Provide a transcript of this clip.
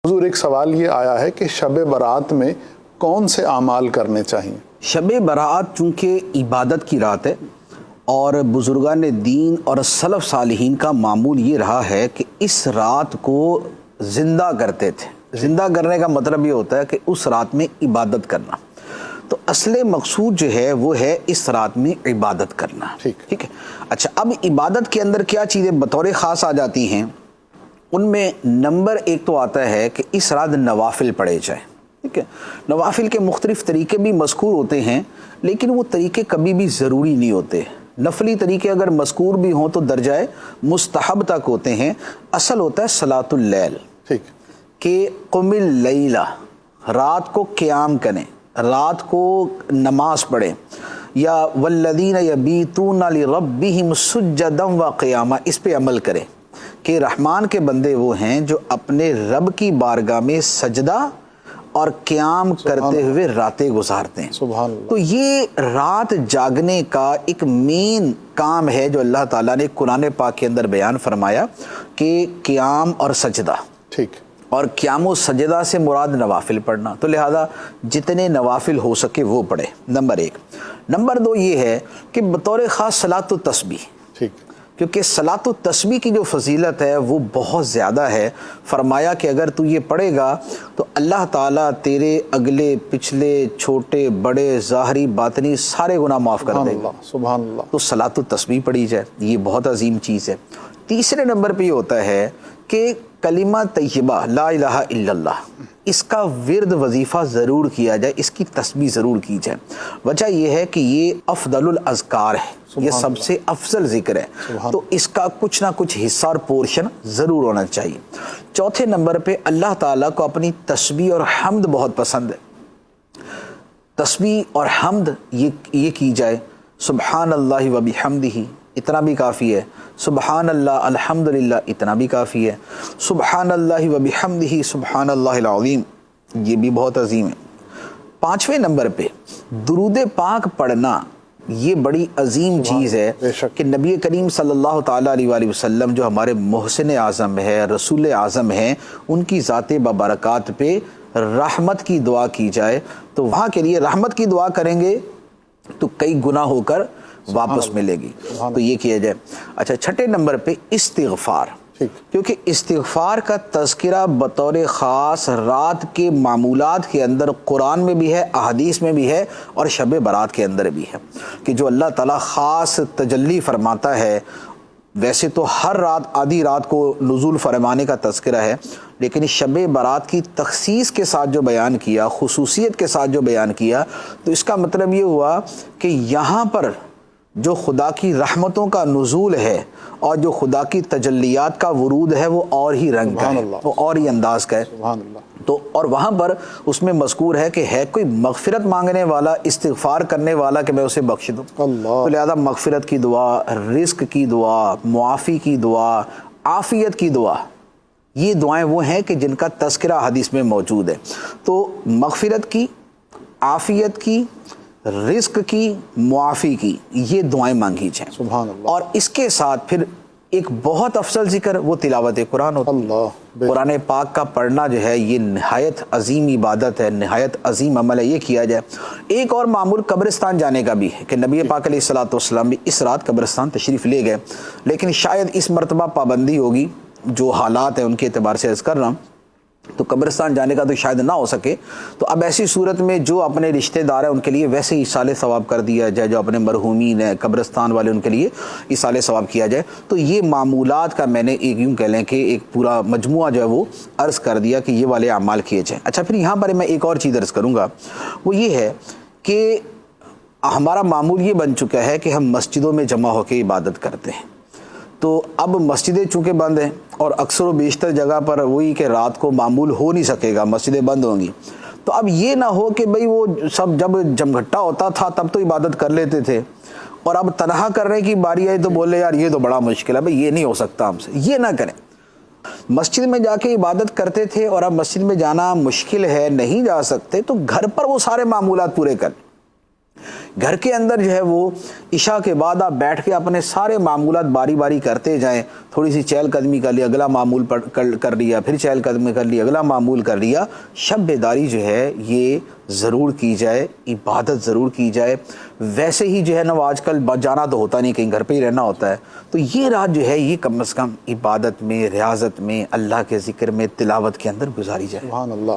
حضور ایک سوال یہ آیا ہے کہ شب برات میں کون سے اعمال کرنے چاہیے؟ شب برات چونکہ عبادت کی رات ہے اور بزرگان دین اور سلف صالحین کا معمول یہ رہا ہے کہ اس رات کو زندہ کرتے تھے۔ زندہ کرنے کا مطلب یہ ہوتا ہے کہ اس رات میں عبادت کرنا، تو اصل مقصود جو ہے وہ ہے اس رات میں عبادت کرنا۔ ٹھیک ہے، اچھا اب عبادت کے اندر کیا چیزیں بطور خاص آ جاتی ہیں؟ ان میں نمبر ایک تو آتا ہے کہ اس رات نوافل پڑھے جائیں۔ ٹھیک ہے، نوافل کے مختلف طریقے بھی مذکور ہوتے ہیں، لیکن وہ طریقے کبھی بھی ضروری نہیں ہوتے۔ نفلی طریقے اگر مذکور بھی ہوں تو درجۂ مستحب تک ہوتے ہیں۔ اصل ہوتا ہے صلاۃ اللیل، ٹھیک کہ قم اللیلہ، رات کو قیام کریں، رات کو نماز پڑھیں، یا والذین یبیتون لربہم سجدا وقیاما، اس پہ عمل کریں کہ رحمان کے بندے وہ ہیں جو اپنے رب کی بارگاہ میں سجدہ اور قیام کرتے ہوئے راتیں گزارتے ہیں۔ سبحان اللہ۔ تو یہ رات جاگنے کا ایک مین کام ہے جو اللہ تعالیٰ نے قرآن پاک کے اندر بیان فرمایا کہ قیام اور سجدہ، ٹھیک، اور قیام و سجدہ سے مراد نوافل پڑھنا، تو لہذا جتنے نوافل ہو سکے وہ پڑھے، نمبر ایک۔ نمبر دو یہ ہے کہ بطور خاص صلاۃ التسبیح، ٹھیک، کیونکہ صلاۃ التسبیح کی جو فضیلت ہے وہ بہت زیادہ ہے۔ فرمایا کہ اگر تو یہ پڑھے گا تو اللہ تعالیٰ تیرے اگلے پچھلے چھوٹے بڑے ظاہری باطنی سارے گناہ معاف کر دے گا۔ سبحان اللہ۔ تو صلاۃ التسبیح پڑھی جائے، یہ بہت عظیم چیز ہے۔ تیسرے نمبر پہ یہ ہوتا ہے کہ کلمہ طیبہ لا الہ الا اللہ، اس کا ورد وظیفہ ضرور کیا جائے، اس کی تسبیح ضرور کی جائے۔ وجہ یہ ہے کہ یہ افضل الاذکار ہے، یہ سب سے افضل ذکر ہے، تو اس کا کچھ نہ کچھ حصہ اور پورشن ضرور ہونا چاہیے۔ چوتھے نمبر پہ اللہ تعالیٰ کو اپنی تسبیح اور حمد بہت پسند ہے۔ تسبیح اور حمد یہ کی جائے، سبحان اللہ و بحمدہ، اتنا بھی کافی ہے، سبحان اللہ الحمدللہ، اتنا بھی کافی ہے، سبحان اللہ و بحمدہ سبحان اللہ العظیم، یہ بھی بہت عظیم ہے۔ پانچویں نمبر پہ درود پاک پڑھنا، یہ بڑی عظیم چیز ہے کہ نبی کریم صلی اللہ تعالیٰ علیہ وآلہ وسلم جو ہمارے محسن اعظم ہے، رسول اعظم ہیں، ان کی ذات ببرکات پہ رحمت کی دعا کی جائے، تو وہاں کے لیے رحمت کی دعا کریں گے تو کئی گناہ ہو کر واپس ملے گی، تو یہ کیا جائے۔ اچھا چھٹے نمبر پہ استغفار، کیونکہ استغفار کا تذکرہ بطور خاص رات کے معمولات کے اندر قرآن میں بھی ہے، احادیث میں بھی ہے، اور شب برات کے اندر بھی ہے، کہ جو اللہ تعالیٰ خاص تجلی فرماتا ہے۔ ویسے تو ہر رات آدھی رات کو نزول فرمانے کا تذکرہ ہے، لیکن شب برات کی تخصیص کے ساتھ جو بیان کیا، خصوصیت کے ساتھ جو بیان کیا، تو اس کا مطلب یہ ہوا کہ یہاں پر جو خدا کی رحمتوں کا نزول ہے اور جو خدا کی تجلیات کا ورود ہے وہ اور ہی رنگ کا ہے، وہ اور ہی انداز کا ہے۔ تو اور وہاں پر اس میں مذکور ہے کہ ہے کوئی مغفرت مانگنے والا، استغفار کرنے والا، کہ میں اسے بخش دوں۔ تو لہذا مغفرت کی دعا، رزق کی دعا، معافی کی دعا، عافیت کی دعا، یہ دعائیں وہ ہیں کہ جن کا تذکرہ حدیث میں موجود ہے۔ تو مغفرت کی، عافیت کی، رزق کی، معافی کی، یہ دعائیں مانگی جائیں۔ سبحان اللہ۔ اور اس کے ساتھ پھر ایک بہت افضل ذکر وہ تلاوت قرآن ہوتا ہے۔ قرآن پاک کا پڑھنا جو ہے یہ نہایت عظیم عبادت ہے، نہایت عظیم عمل ہے، یہ کیا جائے۔ ایک اور معمول قبرستان جانے کا بھی ہے کہ نبی پاک علیہ الصلوۃ والسلام بھی اس رات قبرستان تشریف لے گئے، لیکن شاید اس مرتبہ پابندی ہوگی، جو حالات ہیں ان کے اعتبار سے عرض کر رہا ہوں، تو قبرستان جانے کا تو شاید نہ ہو سکے، تو اب ایسی صورت میں جو اپنے رشتہ دار ہیں ان کے لیے ویسے ایصال ثواب کر دیا جائے، جو اپنے مرحومین ہیں قبرستان والے ان کے لیے ایصال ثواب کیا جائے۔ تو یہ معمولات کا میں نے ایک یوں کہہ لیں کہ ایک پورا مجموعہ جو ہے وہ عرض کر دیا کہ یہ والے اعمال کیے جائیں۔ اچھا پھر یہاں پر میں ایک اور چیز عرض کروں گا، وہ یہ ہے کہ ہمارا معمول یہ بن چکا ہے کہ ہم مسجدوں میں جمع ہو کے عبادت کرتے ہیں، تو اب مسجدیں چونکہ بند ہیں اور اکثر و بیشتر جگہ پر وہی کہ رات کو معمول ہو نہیں سکے گا، مسجدیں بند ہوں گی، تو اب یہ نہ ہو کہ بھئی وہ سب جب جمگھٹا ہوتا تھا تب تو عبادت کر لیتے تھے، اور اب تنہا کرنے کی باری آئی تو بولے یار یہ تو بڑا مشکل ہے، بھئی یہ نہیں ہو سکتا ہم سے، یہ نہ کریں۔ مسجد میں جا کے عبادت کرتے تھے، اور اب مسجد میں جانا مشکل ہے، نہیں جا سکتے، تو گھر پر وہ سارے معمولات پورے کریں۔ گھر کے اندر جو ہے وہ عشاء کے بعد آپ بیٹھ کے اپنے سارے معمولات باری باری کرتے جائیں، تھوڑی سی چہل قدمی کر لی، اگلا معمول کر لیا، پھر چہل قدمی کر لی، اگلا معمول کر لیا۔ شب بیداری جو ہے یہ ضرور کی جائے، عبادت ضرور کی جائے۔ ویسے ہی جو ہے نا وہ آج کل جانا تو ہوتا نہیں، کہیں گھر پہ ہی رہنا ہوتا ہے، تو یہ رات جو ہے یہ کم از کم عبادت میں، ریاضت میں، اللہ کے ذکر میں، تلاوت کے اندر گزاری جائے۔ سبحان اللہ۔